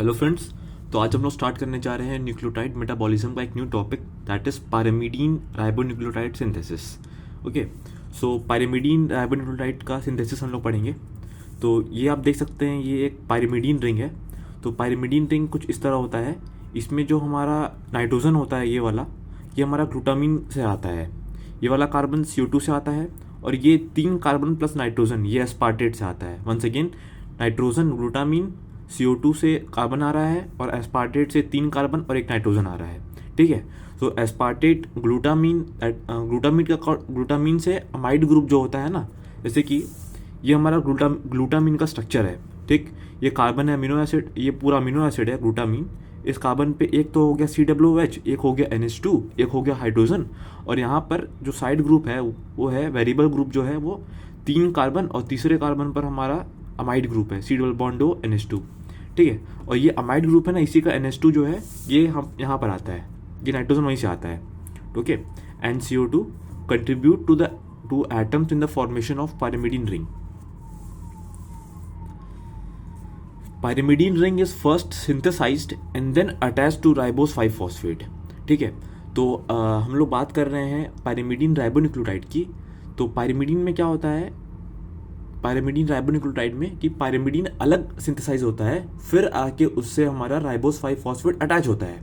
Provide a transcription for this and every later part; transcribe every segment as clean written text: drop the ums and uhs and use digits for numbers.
Hello friends. तो आज हम लोग स्टार्ट करने जा रहे हैं न्यूक्लियोटाइड मेटाबॉलिज्म का एक new topic, that is pyrimidine ribonucleotide synthesis. Okay, so pyrimidine ribonucleotide का सिंथेसिस हम लोग पढ़ेंगे। तो ये आप देख सकते हैं, ये एक पायरिमिडीन रिंग है। तो पायरिमिडीन रिंग कुछ इस तरह होता है। इसमें जो हमारा नाइट्रोजन होता है, ये वाला, ये हमारा ग्लूटामिन से आता है। ये वाला कार्बन CO2 से आता है, और ये 3 कार्बन प्लस नाइट्रोजन ये एस्पार्टेट से आता है। Once again, nitrogen, glutamine, CO2 से कार्बन आ रहा है, और एस्पार्टेट से 3 कार्बन और 1 नाइट्रोजन आ रहा है। ठीक है। तो एस्पार्टेट ग्लूटामीन से अमाइड ग्रुप जो होता है ना, जैसे कि ये हमारा ग्लूटामीन का स्ट्रक्चर है। ठीक, ये कार्बन है, अमीनो एसिड, ये पूरा अमीनो एसिड है ग्लूटामीन। इस कार्बन पे एक तो हो गया COOH, एक हो गया NH2, एक हो गया हाइड्रोजन, और यहाँ पर जो साइड ग्रुप है वो है वेरिएबल ग्रुप, जो है वो 3 कार्बन, और तीसरे कार्बन पर हमारा अमाइड ग्रुप है C+O NH2। ठीक है। और ये अमाइड ग्रुप है ना, इसी का NH2 जो है ये हम यहाँ पर आता है, ये नाइट्रोजन वहीं से आता है। Okay, and CO2 contribute to atoms in the formation of pyrimidine ring. Pyrimidine ring is first synthesized and then attached to ribose five phosphate. ठीक है। तो हम लोग बात कर रहे हैं पायरिमिडीन राइबोन्यूक्लियोटाइड की। तो पायरिमिडीन में क्या होता है, पायरिमिडीन राइबोन्यूक्लियोटाइड में कि पायरिमिडीन अलग सिंथेसाइज होता है, फिर आके उससे हमारा राइबोस 5-फॉस्फेट अटैच होता है।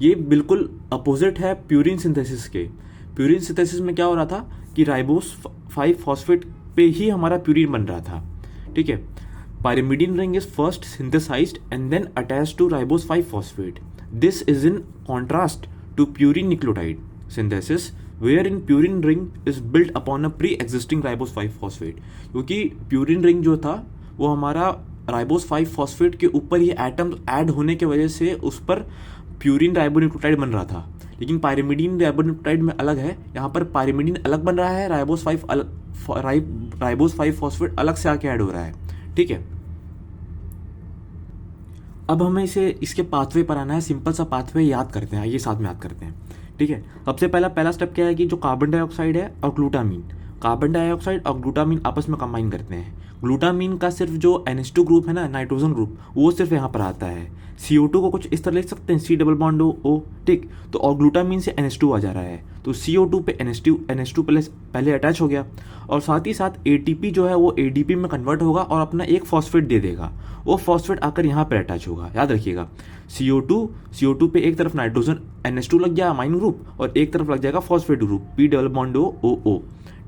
ये बिल्कुल अपोजिट है प्यूरिन सिंथेसिस के। प्यूरिन सिंथेसिस में क्या हो रहा था कि राइबोस 5-फॉस्फेट पे ही हमारा प्यूरिन बन रहा था। ठीक है। Pyrimidine ring is first synthesized and then attached to ribose 5-phosphate. This is in contrast to purine nucleotide synthesis, wherein purine ring is built upon a pre-existing ribose 5-phosphate. क्योंकि purine ring जो था वो हमारा ribose 5-phosphate के ऊपर ही atoms add होने की वजह से उस पर प्यूरिन राइबोन्यूक्लियोटाइड बन रहा था। लेकिन पायरिमिडीन राइबोन्यूक्लियोटाइड में अलग है, यहाँ पर पायरिमिडीन अलग बन रहा है, राइबोस 5-फॉस्फेट अलग से आके ऐड हो रहा है। ठीक है। अब हमें इसके पाथवे पर आना है। सिंपल सा पाथवे याद करते हैं, आइए साथ में याद करते हैं। ठीक है। सबसे पहला स्टेप क्या है कि जो कार्बन डाइऑक्साइड है और ग्लूटामीन, कार्बन डाइऑक्साइड और ग्लूटामीन आपस में कंबाइन करते हैं। ग्लूटामीन का सिर्फ जो NH2 ग्रुप है ना, नाइट्रोजन ग्रुप, वो सिर्फ यहाँ पर आता है। CO2 को कुछ इस तरह लिख सकते हैं, C+O। ठीक, तो और ग्लूटामीन से NH2 आ जा रहा है, तो CO2 पे NH2 पहले अटैच हो गया, और साथ ही साथ ATP जो है वो ADP में कन्वर्ट होगा और अपना एक फॉस्फेट दे देगा। वो फॉस्फेट आकर यहाँ पर अटैच होगा, याद रखिएगा। CO2 पे एक तरफ नाइट्रोजन NH2 लग गया अमाइन ग्रुप, और एक तरफ लग जाएगा फॉस्फेट ग्रुप P+O।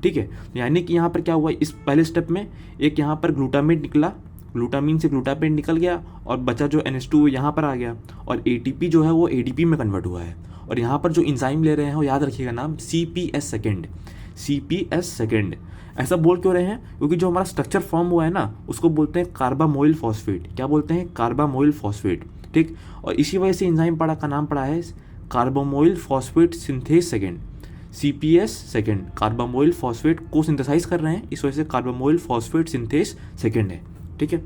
ठीक है। यानी कि यहाँ पर क्या हुआ, इस पहले स्टेप में एक यहाँ पर ग्लूटामेट निकला, ग्लूटामीन से ग्लूटामेट निकल गया, और बचा जो NH2 यहाँ पर आ गया, और ATP जो है वो ADP में कन्वर्ट हुआ है। और यहाँ पर जो इंजाइम ले रहे हैं वो याद रखिएगा नाम, CPS सेकेंड। ऐसा बोल क्यों रहे हैं, क्योंकि जो हमारा स्ट्रक्चर फॉर्म हुआ है ना, उसको बोलते हैं कार्बामोइल फॉस्फेट। क्या बोलते हैं? Carbamoyl phosphate. ठीक, और इसी वजह से इंजाइम का नाम पड़ा है carbamoyl phosphate synthase second, CPS second. Carbamoyl phosphate को सिंथेसाइज कर रहे हैं, इस वजह से कार्बामोइल फॉस्फेट सिंथेस सेकेंड है। ठीक है।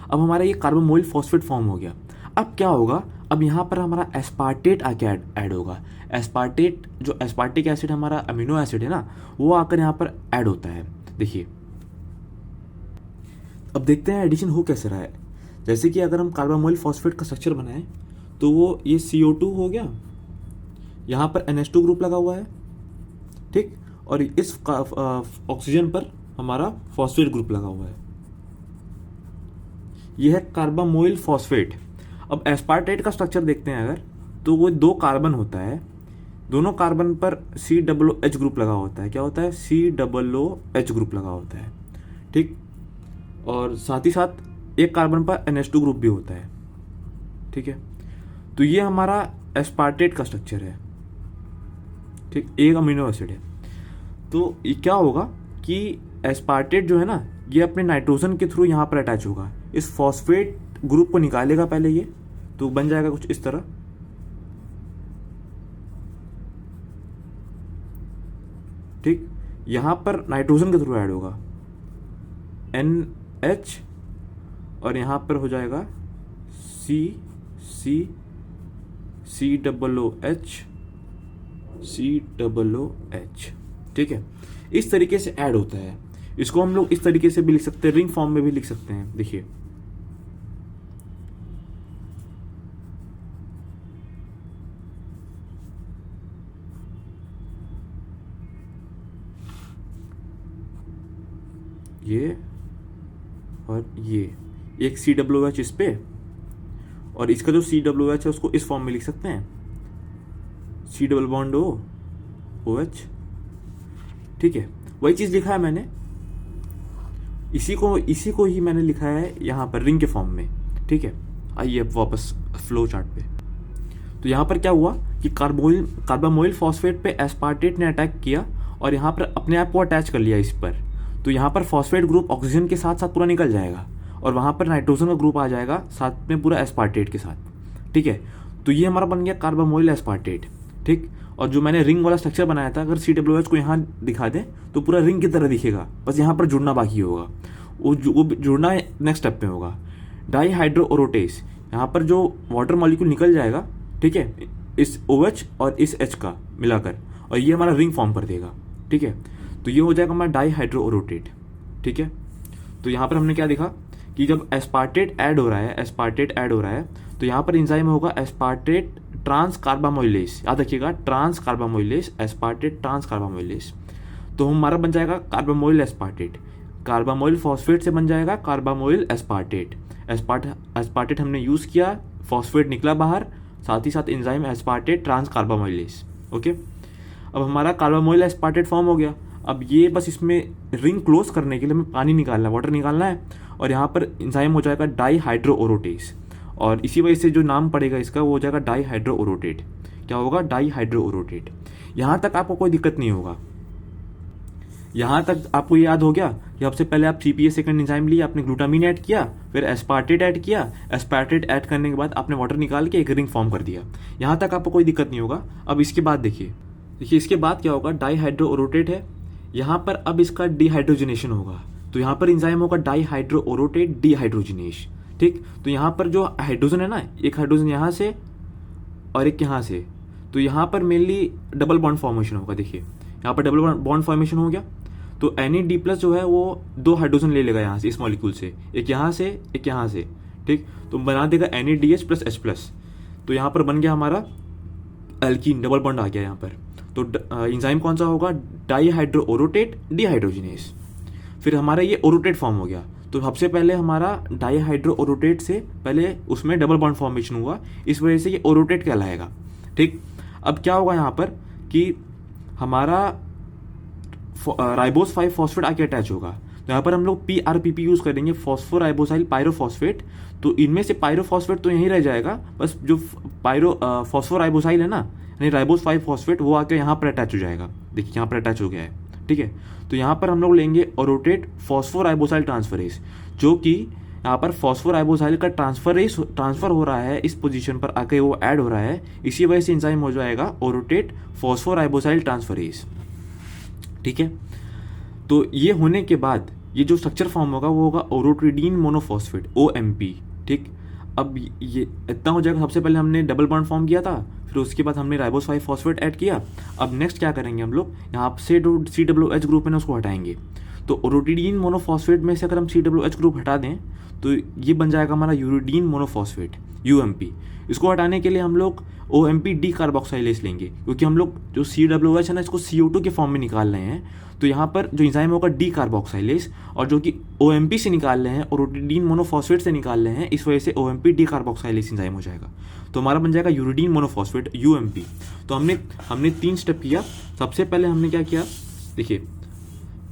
अब हमारा ये कार्बामोइल फॉस्फेट फॉर्म हो गया। अब क्या होगा, अब यहाँ पर हमारा एस्पार्टेट आके ऐड होगा। एस्पार्टेट, जो एस्पार्टिक एसिड हमारा अमीनो एसिड है ना, वो आकर यहाँ पर ऐड होता है। देखिए, अब देखते हैं एडिशन हो कैसे रहा है। जैसे कि अगर हम कार्बामोइल फॉस्फेट का स्ट्रक्चर बनाएं, तो वो ये CO2 हो गया, यहाँ पर NH2 ग्रुप लगा हुआ है। ठीक, और इस ऑक्सीजन पर हमारा फॉस्फेट ग्रुप लगा हुआ है। यह है कार्बामोइल फॉस्फेट। अब एस्पार्टेट का स्ट्रक्चर देखते हैं अगर, तो वो 2 कार्बन होता है, दोनों कार्बन पर COOH ग्रुप लगा होता है। क्या होता है? COOH ग्रुप लगा होता है। ठीक, और साथ ही साथ एक कार्बन पर NH2 ग्रुप भी होता है। ठीक है। तो ये हमारा एस्पार्टेट का स्ट्रक्चर है। ठीक, एक अमीनो एसिड है। तो ये क्या होगा कि एस्पार्टेट जो है ना, ये अपने नाइट्रोजन के थ्रू यहाँ पर अटैच होगा, इस फॉस्फेट ग्रुप को निकालेगा पहले ये, तो बन जाएगा कुछ इस तरह। ठीक, यहाँ पर नाइट्रोजन के थ्रू ऐड होगा NH, और यहाँ पर हो जाएगा COOH। ठीक है, इस तरीके से ऐड होता है। इसको हम लोग इस तरीके से भी लिख सकते हैं, रिंग फॉर्म में भी लिख सकते हैं। देखिए, ये और ये एक COOH इस पे, और इसका जो COOH है उसको इस फॉर्म में लिख सकते हैं, C डबल बॉन्ड OH। ठीक है, वही चीज़ लिखा है मैंने, इसी को ही मैंने लिखा है यहाँ पर रिंग के फॉर्म में। ठीक है, आइए अब वापस फ्लो चार्ट पे। तो यहाँ पर क्या हुआ कि कार्बामोइल फॉस्फेट पे एस्पार्टेट ने अटैक किया और यहाँ पर अपने आप को अटैच कर लिया इस पर। तो यहाँ पर फॉस्फेट ग्रुप ऑक्सीजन के साथ साथ पूरा निकल जाएगा और वहाँ पर नाइट्रोजन का ग्रुप आ जाएगा साथ में पूरा एस्पार्टेट के साथ। ठीक है, तो ये हमारा बन गया कार्बामोइल एस्पार्टेट। ठीक, और जो मैंने रिंग वाला स्ट्रक्चर बनाया था, अगर COOH को यहाँ दिखा दें तो पूरा रिंग की तरह दिखेगा, बस यहाँ पर जुड़ना बाकी होगा। वो जुड़ना नेक्स्ट स्टेप में होगा। डाईहाइड्रोओरोटेस, यहाँ पर जो वाटर मॉलिक्यूल निकल जाएगा, ठीक है, इस OH और इस H का मिलाकर, और ये हमारा रिंग फॉर्म कर देगा। ठीक है, तो ये हो जाएगा हमारा डाईहाइड्रोओरोटेट। ठीक है, तो यहाँ पर हमने क्या देखा कि जब एस्पार्टेट ऐड हो रहा है तो यहाँ पर एंजाइम होगा एस्पार्टेट ट्रांस कार्बामोइलेस। याद रखिएगा, ट्रांस कार्बामोइलेस, एस्पार्टेट ट्रांस कार्बामोइलेस। तो हमारा बन जाएगा कार्बामोइल एस्पार्टेट, कार्बामोइल फॉस्फेट से बन जाएगा कार्बामोइल एस्पार्टेट। एस्पार्टेट हमने यूज़ किया, फॉस्फेट निकला बाहर, साथ ही साथ एंजाइम एस्पार्टेट ट्रांस कार्बामोइलेस। ओके, अब हमारा कार्बामोइल एस्पार्टेट फॉर्म हो गया। अब ये बस इसमें रिंग क्लोज करने के लिए हमें पानी निकालना है, वाटर निकालना है, और यहाँ पर एंजाइम हो जाएगा डाईहाइड्रोओरोटेस, और इसी वजह से जो नाम पड़ेगा इसका वो हो जाएगा डाईहाइड्रोओरोटेट। क्या होगा? डाईहाइड्रोओरोटेट। यहाँ तक आपको कोई दिक्कत नहीं होगा। यहाँ तक आपको याद हो गया कि सबसे पहले आप 3PA सेकंड एंजाइम लिया, आपने ग्लूटामीन ऐड किया, फिर एस्पार्टेट ऐड किया, एस्पार्टेट ऐड करने के बाद आपने वाटर निकाल के एक रिंग फॉर्म कर दिया। यहाँ तक आपको कोई दिक्कत नहीं होगा। अब इसके बाद देखिए इसके बाद क्या होगा, डाईहाइड्रोओरोटेट है, यहाँ पर अब इसका डिहाइड्रोजनेशन होगा, तो यहाँ पर एंजाइम होगा डाईहाइड्रोओरोटेट डिहाइड्रोजनेश। ठीक, तो यहाँ पर जो हाइड्रोजन है ना, एक हाइड्रोजन यहाँ से और एक यहाँ से, तो यहाँ पर मेनली डबल बॉन्ड फॉर्मेशन होगा। देखिए यहाँ पर डबल बॉन्ड फॉर्मेशन हो गया, तो Na+ जो है वो 2 हाइड्रोजन ले लेगा यहाँ से, इस मॉलिक्यूल से, एक यहाँ से एक यहाँ से। ठीक, तो बना देगा NADH + H+, तो यहाँ पर बन गया हमारा एल्कीन, डबल बॉन्ड आ गया यहाँ पर। तो एंजाइम कौन सा होगा? डाईहाइड्रोओरोटेट डिहाइड्रोजनेस। फिर हमारा ये ओरोटेट फॉर्म हो गया, तो सबसे पहले हमारा डाईहाइड्रोओरोटेट से पहले उसमें डबल बॉन्ड फॉर्मेशन हुआ, इस वजह से ये ओरोटेट कहलाएगा। ठीक, अब क्या होगा यहाँ पर कि हमारा राइबोस 5 फॉस्फेट आके अटैच होगा, तो यहाँ पर हम लोग PRPP यूज करेंगे, फॉस्फोराइबोसाइल पायरोफॉस्फेट। तो इनमें से पायरोफॉस्फेट तो यहीं रह जाएगा, बस जो फॉस्फोराइबोसाइल है ना, यानी राइबोस 5 फॉस्फेट, वो आके यहाँ पर अटैच हो जाएगा। देखिए यहाँ पर अटैच हो गया है। ठीक है, तो यहाँ पर हम लोग लेंगे ओरोटेट फॉस्फोराइबोसाइल ट्रांसफरेज, जो कि यहाँ पर फॉस्फोराइबोसाइल का ट्रांसफर हो रहा है, इस पोजीशन पर आके वो ऐड हो रहा है, इसी वजह से एंजाइम हो जाएगा ओरोटेट फॉस्फोराइबोसाइल ट्रांसफरेज। ठीक है, तो ये होने के बाद ये जो स्ट्रक्चर फॉर्म होगा वो होगा ओरोट्रिडीन मोनोफॉस्फेट, OMP। ठीक, अब ये इतना हो जाएगा। सबसे पहले हमने डबल बॉन्ड फॉर्म किया था, फिर उसके बाद हमने राइबोस 5 फॉस्फेट ऐड किया। अब नेक्स्ट क्या करेंगे हम लोग, यहाँ से जो COOH ग्रुप है ना उसको हटाएंगे। तो ओरोटिडीन मोनोफॉस्फेट में से अगर हम COOH ग्रुप हटा दें तो ये बन जाएगा हमारा यूरिडीन मोनोफॉस्फेट, UMP। इसको हटाने के लिए हम लोग OMP डी कार्बोक्साइलेज लेंगे, क्योंकि हम लोग जो COOH है ना इसको CO2 के फॉर्म में निकाल रहे हैं। तो यहाँ पर जो एंजाइम होगा डी कार्बोक्साइलेज, और जो कि OMP से निकाल रहे हैं, ओरोटिडीन मोनोफॉस्फेट से निकाल रहे हैं, इस वजह से OMP डी कार्बोक्साइलेज एंजाइम हो जाएगा। तो हमारा बन जाएगा यूरिडीन मोनोफॉस्फेट, UMP। तो हमने 3 स्टेप किया। सबसे पहले हमने क्या किया, देखिए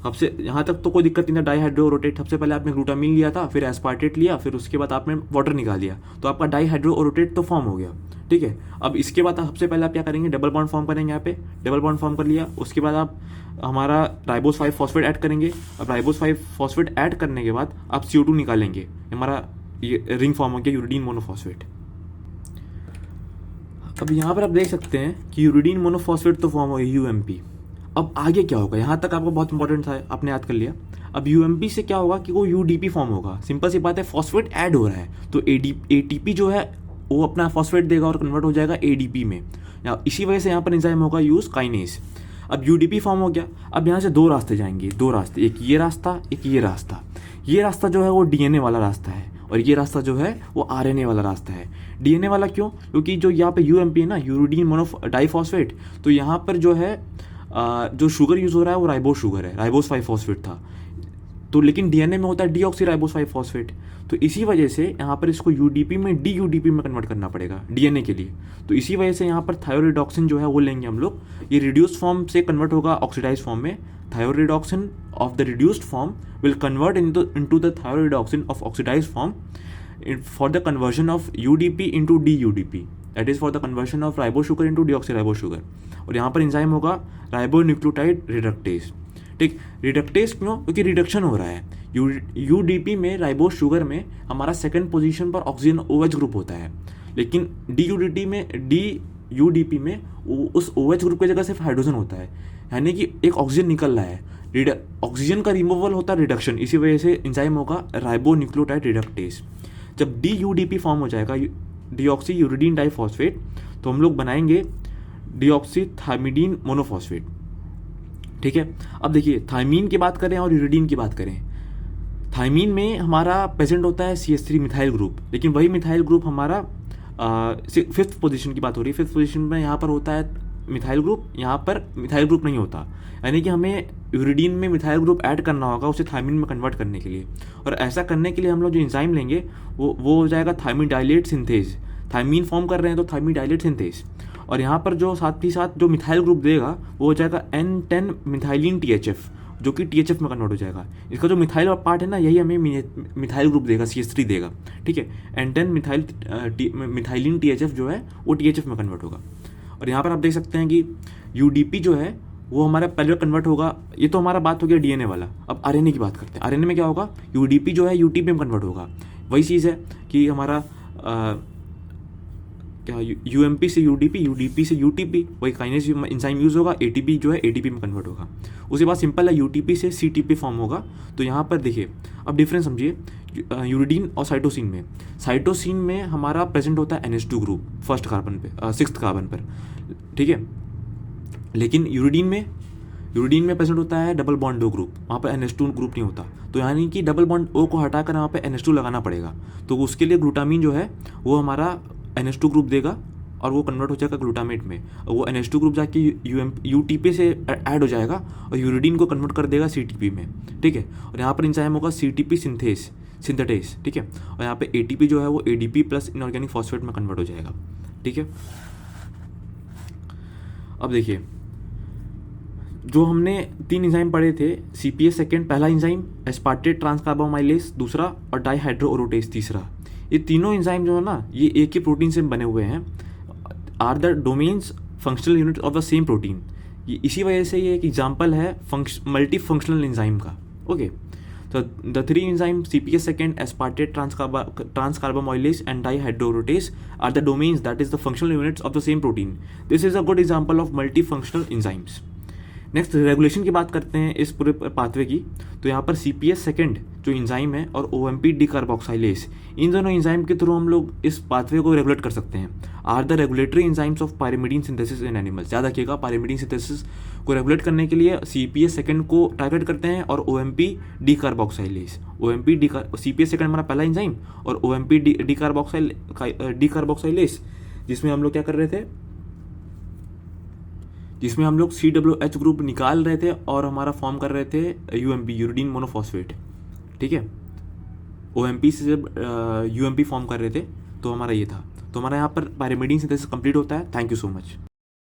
सबसे यहाँ तक तो कोई दिक्कत नहीं था, डाईहाइड्रोओरोटेट। सबसे पहले आपने ग्लूटामीन लिया था, फिर एस्पार्टेट लिया, फिर उसके बाद आपने वाटर निकाल दिया, तो आपका डाईहाइड्रोओरोटेट तो फॉर्म हो गया। ठीक है, अब इसके बाद सबसे पहले आप क्या करेंगे, डबल बॉन्ड फॉर्म करेंगे। यहाँ पे डबल बॉन्ड फॉर्म कर लिया, उसके बाद आप हमारा राइबोस 5 फॉस्फेट ऐड करेंगे। अब राइबोस 5 फॉस्फेट ऐड करने के बाद आप CO2 निकालेंगे, हमारा ये रिंग फॉर्म हो गया यूरिडीन मोनोफॉस्फेट। अब यहाँ पर आप देख सकते हैं कि यूरिडीन मोनोफॉस्फेट तो फॉर्म हो गया, UMP। अब आगे क्या होगा, यहाँ तक आपको बहुत इंपॉर्टेंट था, आपने याद कर लिया। अब UMP से क्या होगा कि वो UDP फॉर्म होगा। सिंपल सी बात है, फॉस्फेट ऐड हो रहा है तो ATP जो है वो अपना फॉस्फेट देगा और कन्वर्ट हो जाएगा ADP में। इसी वजह से यहाँ पर एंजाइम होगा यूज काइनेज। अब UDP फॉर्म हो गया। अब यहाँ से 2 रास्ते जाएंगे, 2 रास्ते, एक ये रास्ता, एक ये रास्ता। ये रास्ता जो है वो DNA वाला रास्ता है, और ये रास्ता जो है वो RNA वाला रास्ता है। DNA वाला क्यों? क्योंकि जो यहाँ पे UMP है ना, यूरिडीन मोनोडाइफॉस्फेट, तो यहाँ पर जो है जो शुगर यूज़ हो रहा है वो राइबोस शुगर है, राइबोस 5 फॉस्फेट था। तो तो लेकिन डीएनए में होता है डीऑक्सीराइबोस 5 फॉस्फेट, तो इसी वजह से यहाँ पर इसको यूडीपी में डीयूडीपी में कन्वर्ट करना पड़ेगा डीएनए के लिए। तो इसी वजह से यहाँ पर थायोरिडॉक्सिन जो है वो लेंगे हम लोग, ये रिड्यूस्ड फॉर्म से कन्वर्ट होगा ऑक्सीडाइज फॉर्म में। Thioredoxin of the reduced form will convert into the thioredoxin of oxidise form for the conversion of UDP into DUDP, that is for the conversion of ribose sugar into deoxyribose sugar। और यहाँ पर enzyme होगा ribonucleotide reductase. ठीक, reductase क्यों? क्योंकि reduction हो रहा है। यूडीपी में राइबोस शुगर में हमारा सेकंड पोजीशन पर ऑक्सीजन OH ग्रुप होता है, लेकिन DUDP में उस OH ग्रुप की जगह सिर्फ हाइड्रोजन होता है, यानी कि एक ऑक्सीजन निकल रहा है। ऑक्सीजन का रिमूवल होता है रिडक्शन, इसी वजह से इंजाइम होगा राइबोन्यूक्लियोटाइड रिडक्टेज। जब DUDP फॉर्म हो जाएगा, डीऑक्सी यूरिडीन डाइफॉस्फेट, तो हम लोग बनाएंगे डीऑक्सी थायमिडीन मोनोफॉस्फेट। ठीक है, अब देखिए थायमीन की बात करें और यूरिडीन की बात करें। थायमीन में हमारा प्रेजेंट होता है CH3 मिथाइल ग्रुप, लेकिन वही मिथाइल ग्रुप हमारा फिफ्थ पोजीशन की बात हो रही है। फिफ्थ पोजीशन में यहाँ पर होता है मिथाइल ग्रुप, यहाँ पर मिथाइल ग्रुप नहीं होता, यानी कि हमें यूरिडीन में मिथाइल ग्रुप ऐड करना होगा उसे थायमीन में कन्वर्ट करने के लिए। और ऐसा करने के लिए हम लोग जो एंजाइम लेंगे वो हो जाएगा थायमिडाइलेट सिंथेज। थायमीन फॉर्म कर रहे हैं तो थायमिडाइलेट सिंथेज, और यहाँ पर जो साथ ही साथ जो मिथाइल ग्रुप देगा वो हो जाएगा N10 मिथाइलिन THF, जो कि THF में कन्वर्ट हो जाएगा। इसका जो मिथाइल पार्ट है ना, यही हमें मिथाइल ग्रुप देगा, CH3 देगा। ठीक है, N10 मिथाइलिन THF जो है वो THF में कन्वर्ट होगा। और यहाँ पर आप देख सकते हैं कि UDP जो है वो हमारा पहले कन्वर्ट होगा। ये तो हमारा बात हो गया DNA वाला। अब RNA की बात करते हैं। RNA में क्या होगा? UDP जो है UTP में कन्वर्ट होगा। वही चीज़ है कि हमारा क्या UMP से UDP, UDP से UTP, वही काइनेज एंजाइम यूज़ होगा। ATP जो है ATP में कन्वर्ट होगा। उसके बाद सिंपल है UTP से CTP फॉर्म होगा। तो यहाँ पर देखिए, अब डिफरेंस समझिए यूरिडीन और साइटोसिन में। साइटोसिन में हमारा प्रेजेंट होता है NH2 ग्रुप फर्स्ट कार्बन पे, सिक्स्थ कार्बन पर। ठीक है, लेकिन यूरिडीन में प्रेजेंट होता है डबल बॉन्ड O ग्रुप, वहाँ पर NH2 ग्रुप नहीं होता। तो यानी कि डबल बॉन्ड O को हटाकर वहाँ पे NH2 लगाना पड़ेगा। तो उसके लिए ग्लूटामीन जो है वो हमारा NH2 ग्रुप देगा और वो कन्वर्ट हो जाएगा ग्लूटामेट में। और वो NH2 ग्रुप जाके UTP से ऐड हो जाएगा और यूरिडीन को कन्वर्ट कर देगा CTP में। ठीक है, और यहाँ पर इंजाइम होगा CTP सिंथेटेज। ठीक है, और यहाँ पे ATP जो है वो ADP प्लस इनऑर्गेनिक फॉस्फेट में कन्वर्ट हो जाएगा। ठीक है, अब देखिए जो हमने 3 एंजाइम पढ़े थे, CPase सेकेंड पहला एंजाइम, एस्पार्टेट ट्रांसकार्बोमाइलेज दूसरा, और डाईहाइड्रोओरोटेज तीसरा। ये तीनों एंजाइम जो है ना, ये एक ही प्रोटीन से बने हुए हैं, are the domains functional unit of the same protein. ये इसी वजह से ये एक एग्जाम्पल है मल्टी फंक्शनल एंजाइम का। ओके, तो the 3 enzyme CPase second, aspartate transcarbamoylase and dihydroorotase are the domains that is the functional units of the same protein. This is a good example of multi functional enzymes. Next regulation की बात करते हैं इस पूरे pathway की। तो यहाँ पर CPase सेकेंड जो एंजाइम है और OMP डिकार्बोक्साइलेज, इन दोनों एंजाइम के थ्रू हम लोग इस पाथवे को रेगुलेट कर सकते हैं। Are the regulatory enzymes of pyrimidine synthesis in animals. याद रखिएगा, पायरिमिडीन सिंथेसिस को रेगुलेट करने के लिए CPase सेकेंड को टारगेट करते हैं और OMP डिकार्बोक्साइलेज। CPase सेकेंड हमारा पहला एंजाइम और OMP डिकार्बोक्साइलेज, जिसमें हम लोग क्या कर रहे थे, जिसमें हम लोग COOH ग्रुप निकाल रहे थे और हमारा फॉर्म कर रहे थे UMP यूरिडीन मोनोफॉस्फेट। ठीक है, OMP से जब UMP फॉर्म कर रहे थे तो हमारा ये था। तो हमारा यहाँ पर पायरिमिडीन सिंथेसिस कंप्लीट होता है। Thank you so much.